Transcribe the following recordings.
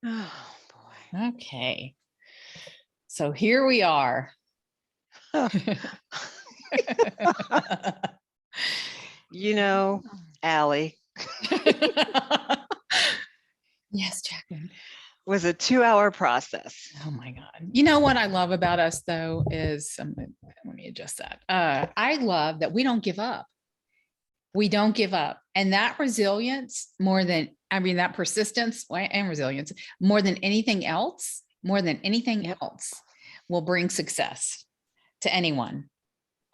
Oh Okay. So here we are. boy. You know, Allie, Yes, Jacqueline. was a 2-hour process. Oh my God. You know what I love about us though is let me adjust that. I love that we don't give up. We don't give up. And that resilience that persistence and resilience more than anything Yep. else will bring success to anyone.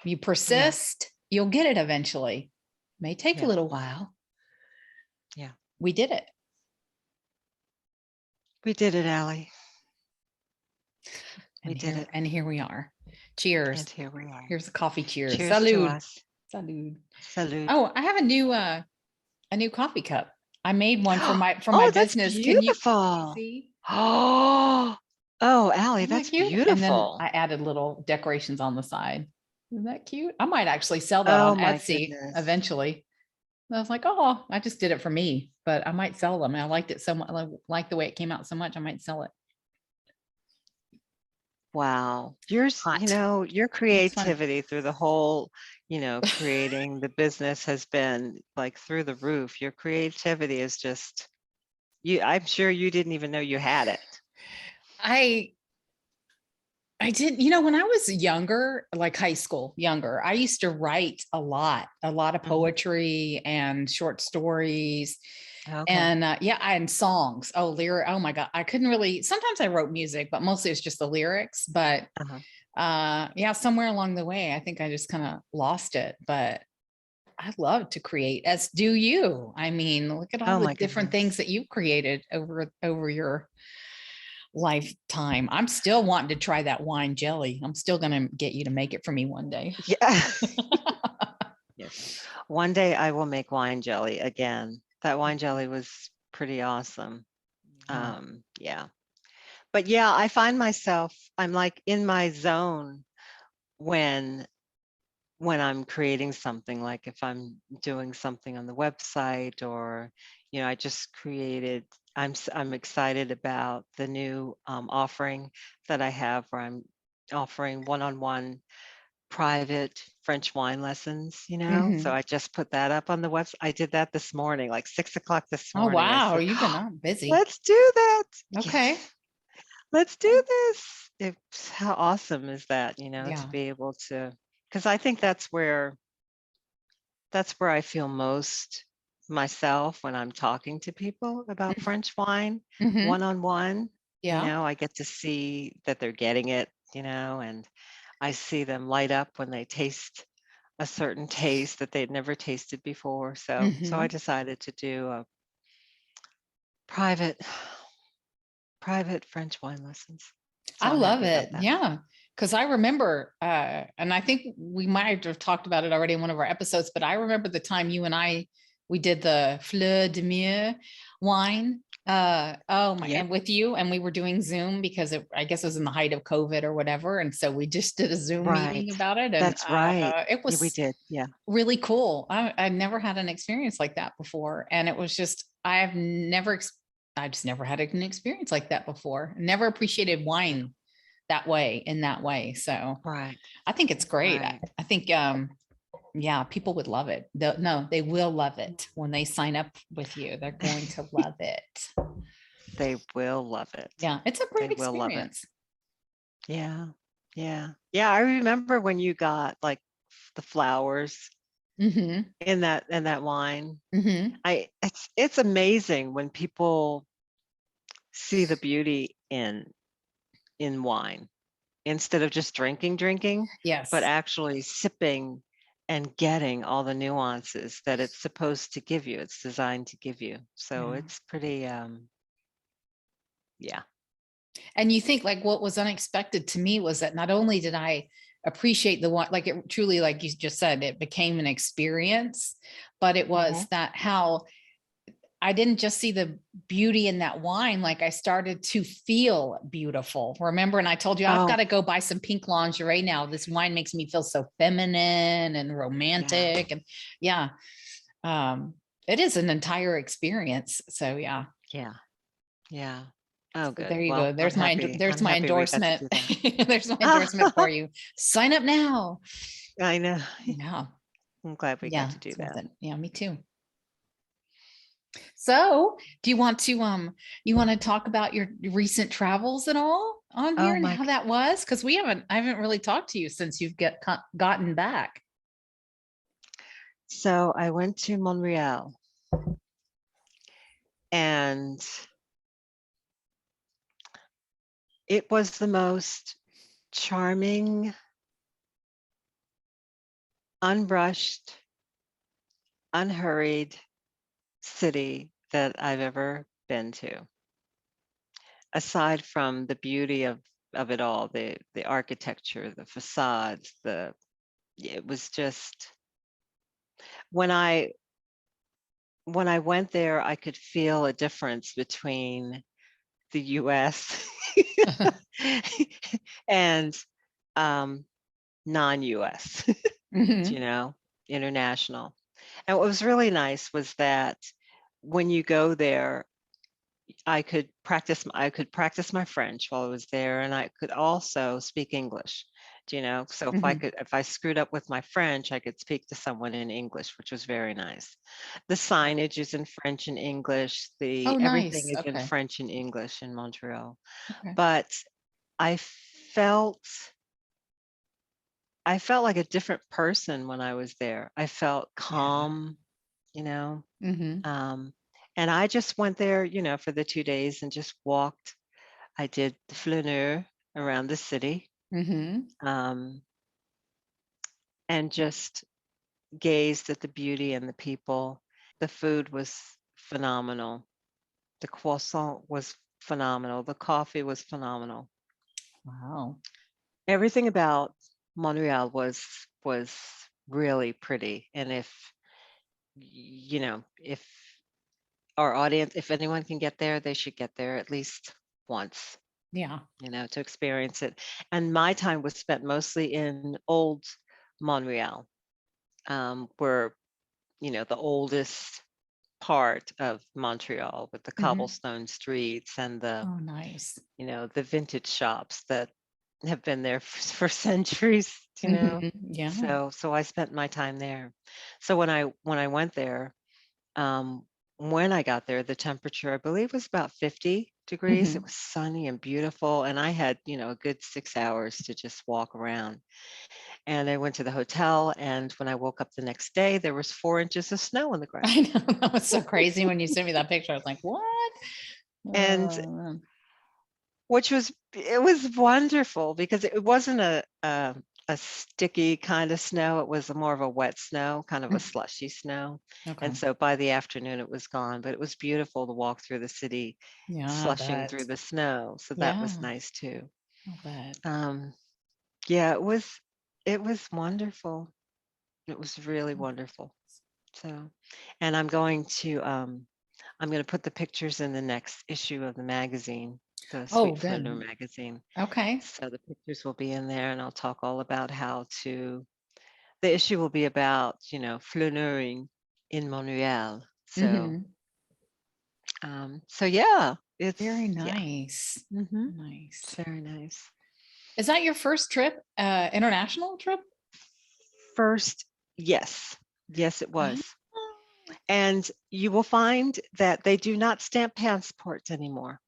You Yeah. persist, you'll get it eventually. May take a Yeah. little while. Yeah. We did it. We did it, Allie. We And did here it. and here we are. And Cheers. here we are. Here's a coffee cheers. Cheers to Salud. us. Salud. Salute. Oh, I have a new coffee cup. I made one for my Oh, that's business. Can you beautiful. see? Oh, oh, Allie, Isn't that that's cute? And then beautiful. I added little decorations on the side. Isn't that cute? I might actually sell that Oh on my Etsy goodness. eventually. I was like, oh, I just did it for me, but I might sell them. I liked it so much, like the way it came out so much, I might sell it. Wow. Hot. Your It's fun. creativity through the whole, creating the business has been like through the roof. Your creativity is just I'm sure you didn't even know you had it. I I didn't, when I was younger, like high school, younger, I used to write a lot of Mhm. poetry and short stories Okay. and and songs. Oh my God. I couldn't really, sometimes I wrote music, but mostly it's just the lyrics. But Uh-huh. somewhere along the way, I think I just kind of lost it. But I love to create, as do you. I mean, look at all Oh the my different goodness. things that you've created over your lifetime. I'm still wanting to try that wine jelly. I'm still going to get you to make it for me one day. Yeah. Yes. One day I will make wine jelly again. That wine jelly was pretty awesome. Yeah. Yeah. But yeah, I find myself, I'm like in my zone when I'm creating something, like if I'm doing something on the website, or I just created, I'm excited about the new offering that I have, where I'm offering one-on-one private French wine lessons, so Mhm. I just put that up on the website. I did that this morning, like 6 o'clock this Oh, morning. I wow. said, You've been busy. let's do that. Okay. Yes, let's do this. How awesome is that, to Yeah. be able to, because I think that's where I feel most myself when I'm talking to people about French wine, Hmm. one-on-one. Yeah. I get to see that they're getting it, and I see them light up when they taste a certain taste that they'd never tasted before. So I Hmm. decided to do a private private French wine lessons. So I I'm love happy about it. that. Yeah. Because I remember, and I think we might have talked about it already in one of our episodes, but I remember the time you and we did the Fleur de Mieux wine. Oh my, Yep. and with you, and we were doing Zoom because I guess it was in the height of COVID or whatever. And so we just did a Zoom Right. meeting about it. And That's right. it Yeah, we was did. Yeah. really cool. I've never had an experience like that before. And it was just, I just never had an experience like that before. Never appreciated wine in that way. So Right. I think it's great. Right. I think, yeah, people would love it. No, they will love it when they sign up with you. They're going to love it. They will love it. Yeah, it's a They great will love it. experience. Yeah. Yeah. Yeah. I remember when you got like the flowers Hmm. in that wine. Hmm. It's amazing when people see the beauty in wine, instead of just drinking, but Yes. actually sipping and getting all the nuances that it's supposed to give you. It's designed to give you. So Yeah. it's pretty, yeah. And you think like what was unexpected to me was that not only did I appreciate the one, like it truly, like you just said, it became an experience, but it Mhm. was that how I didn't just see the beauty in that wine, like I started to feel beautiful. Remember, and I told you I've got Oh, to go buy some pink lingerie now. This wine makes me feel so feminine and yeah. romantic. And yeah, it is an entire experience. So yeah. Yeah. Yeah. Oh, So good. there you go. Well, There's my I'm happy we got to endorsement. do that. There's my endorsement for you. Sign up now. I know. Yeah. I'm glad we got Yeah. to do It's worth that. it. Yeah, me too. So do you want to talk about your recent travels at all on here Oh and my, how that was? Because I haven't really talked to you since you've gotten back. so I went to Montreal and it was the most charming, unbrushed, unhurried city that I've ever been to. Aside from the beauty of it all, the architecture, the facades, it was just when I went there, I could feel a difference between the US and non-US, you Mhm. know, international. And what was really nice was that when you go there, I could practice my French while I was there, and I could also speak English, so Mhm. if I screwed up with my French, I could speak to someone in English, which was very nice. The signage is in French and English, Oh, the everything nice. is in Okay. French and English in Montreal. Okay. But I felt I felt like a different person when I was there. I felt Yeah. calm, you know. Mm-hmm. Um, and I just went there, for the 2 days and just walked. I did the flaneur around the city, Mm-hmm. um, and just gazed at the beauty and the people. The food was phenomenal. The croissant was phenomenal. The coffee was phenomenal. Wow. Everything about Montreal was really pretty. And if our audience, if anyone can get there, they should get there at least once, Yeah. to experience it. And my time was spent mostly in old Montreal, where, the oldest part of Montreal with the Mm-hmm. cobblestone streets and Oh, nice. the vintage shops that have been there for centuries, you know. Mm-hmm. Yeah. So I spent my time there. So when I went there, um, when I got there, the temperature, I believe, was about 50 degrees. It Mm-hmm. was sunny and beautiful. And I had, a good 6 hours to just walk around. And I went to the hotel. And when I woke up the next day, there was 4 inches of snow on the ground. I know that was so crazy when you sent me that picture. I was like, what? And Man. it was wonderful because it wasn't a sticky kind of snow. It was more of a wet snow, kind of a slushy snow. Okay. And so by the afternoon it was gone, but it was beautiful to walk through the city Yeah, I slushing through bet. the snow. So that was Yeah, nice too. I bet. Um, yeah, it was wonderful. It was really wonderful. So, and I'm going to put the pictures in the next issue of the magazine, the Oh, Sweet Flutter good. magazine. Okay. So the pictures will be in there, and I'll talk all about the issue will be about, flaneuring in Montreal. So, Mm-hmm. yeah, Very yeah, nice. hmm Nice. it's very nice. Is that your first trip, international trip? First, yes, yes, it Ah, was. And you will find that they do not stamp passports anymore.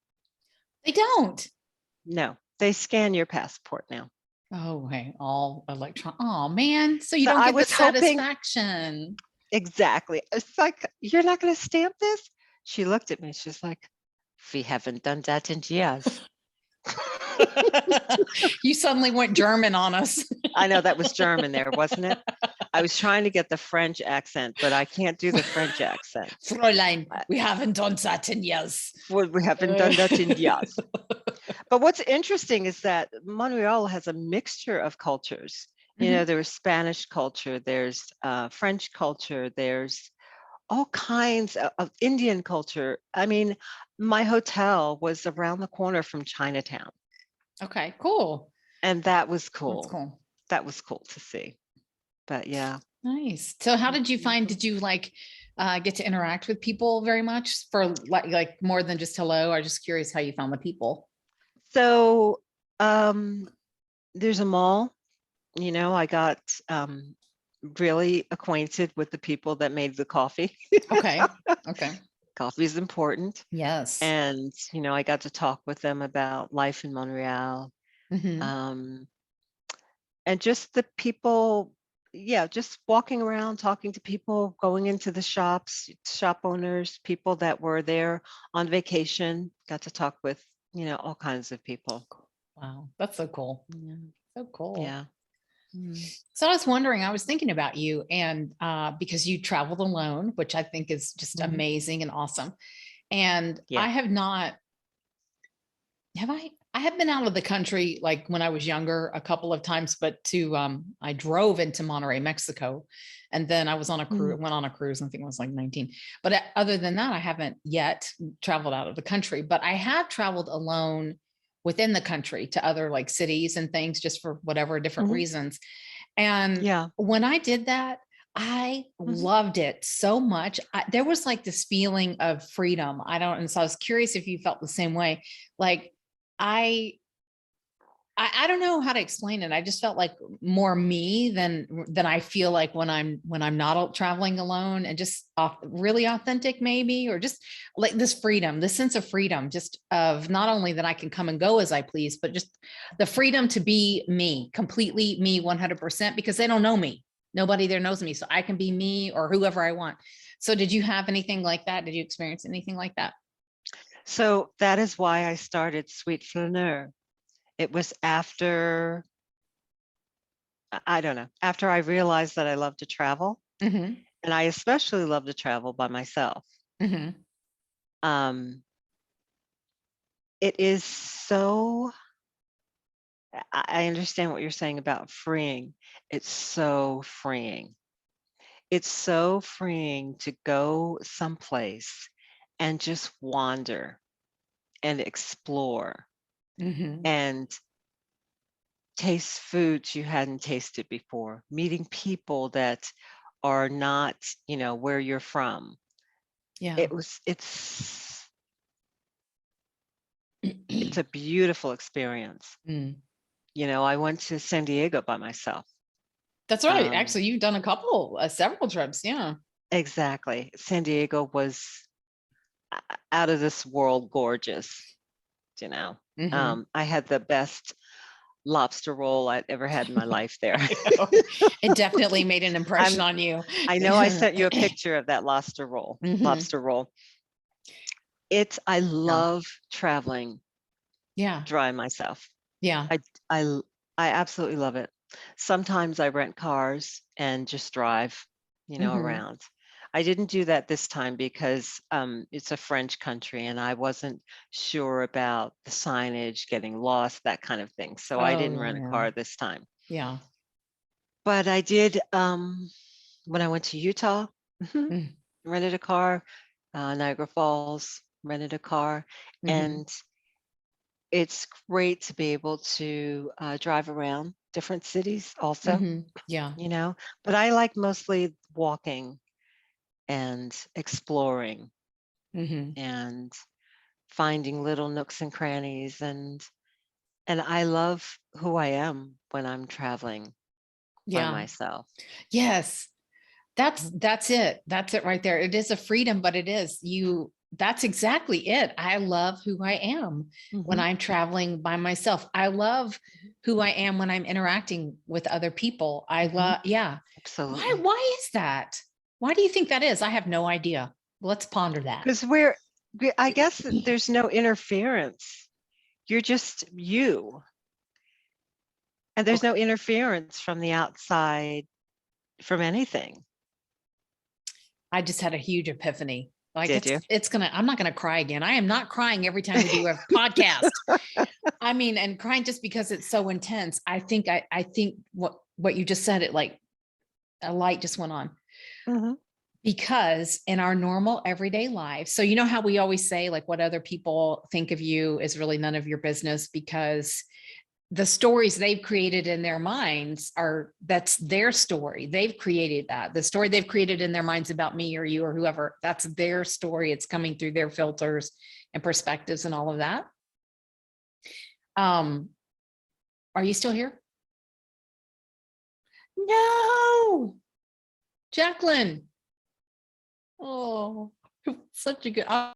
they don't. No, they scan your passport now. Oh, hey, all electron. Oh, man. So you So don't I get the was hoping satisfaction. exactly. It's like, you're not going to stamp this? She looked at me. She's like, we haven't done that in years. You suddenly went German on us. I know that was German there, wasn't it? I was trying to get the French accent, but I can't do the French accent. Fräulein, I- we haven't done that in years. We haven't done that in years. But what's interesting is that Montreal has a mixture of cultures. Mhm. There's Spanish culture, there's French culture, there's all kinds of Indian culture. I mean, my hotel was around the corner from Chinatown, Okay, cool. and that was That's cool. cool. That was cool to see. But yeah. Nice. So how did you find, did you like get to interact with people very much for like more than just hello? I'm just curious how you found the people. So um, there's a mall, I got really acquainted with the people that made the coffee. Okay. Okay. Coffee is important. Yes. And, I got to talk with them about life in Montreal. Hmm. Um, and just the people, yeah, just walking around, talking to people, going into the shops, shop owners, people that were there on vacation, got to talk with, all kinds of people. Wow. That's so cool. Yeah. So cool. Yeah. Mm. So I was wondering, I was thinking about you and because you traveled alone, which I think is just Mhm. amazing and awesome. And Yeah. I have not, have I? I have been out of the country like when I was younger a couple of times, but I drove into Monterey, Mexico, and then I was on a cruise, Mm. went on a cruise. I think I was like 19. But other than that, I haven't yet traveled out of the country. But I have traveled alone within the country to other like cities and things, just for whatever different Mhm. reasons. And Yeah. when I did that, I Mhm. loved it so much. There was like this feeling of freedom. I don't, and so I was curious if you felt the same way. Like I, I don't know how to explain it. I just felt like more me than I feel like when I'm not traveling alone, and just really authentic maybe, or just like this freedom, this sense of freedom, just of not only that I can come and go as I please, but just the freedom to be me, completely me 100%, because they don't know me. Nobody there knows me. So I can be me or whoever I want. So did you have anything like that? Did you experience anything like that? So that is why I started Sweet Flaneur. It was after, I don't know, after I realized that I love to travel, Mm-hmm. and I especially love to travel by myself. Mm-hmm. Um, it is so, I understand what you're saying about freeing. It's so freeing. It's so freeing to go someplace and just wander and explore Mm-hmm. and taste foods you hadn't tasted before, meeting people that are not, where you're from. Yeah. It's a beautiful experience. Mm. I went to San Diego by myself. That's right. Um, Actually, you've done a couple, several trips. Yeah. exactly. San Diego was out of this world gorgeous, you know. Hmm. I had the best lobster roll I'd ever had in my life there. I know. It definitely made an impression I'm on you. I know I sent you a picture of that lobster roll. Hmm. Lobster roll. I Yeah. love traveling Yeah. dry myself. Yeah. I I l- I absolutely love it. Sometimes I rent cars and just drive, Hmm. around. I didn't do that this time because it's a French country and I wasn't sure about the signage, getting lost, that kind of thing. So I didn't Oh, rent a yeah. car this time. Yeah. But I did when I went to Utah, Mm-hmm. rented a car, Niagara Falls, rented a car, and it's great to be able to drive around different cities also, Hmm. Yeah. you know, but I like mostly walking and exploring Hmm. and finding little nooks and crannies and I love who I am when I'm traveling by Yeah. myself. Yes. That's Mhm. that's it. That's it right there. It is a freedom, but it is you. That's exactly it. I love who I am when Mhm. I'm traveling by myself. I love who I am when I'm interacting with other people. I Mhm. love, yeah. Why? Absolutely. Why is that? Why do you think that is? I have no idea. Let's ponder that. Because I guess that there's no interference. You're just you, and there's Okay. no interference from the outside from anything. I just had a huge epiphany. Like Did you? I'm not gonna cry again. I am not crying every time we do a podcast. I mean, and crying just because it's so intense. I think what you just said, it like a light just went on. Mhm. Because in our normal everyday lives, so you know how we always say like what other people think of you is really none of your business, because the stories they've created in their minds that's their story. They've created that. The story they've created in their minds about me or you or whoever, that's their story. It's coming through their filters and perspectives and all of that. Are you still here? No, Jacqueline. Oh, such a good.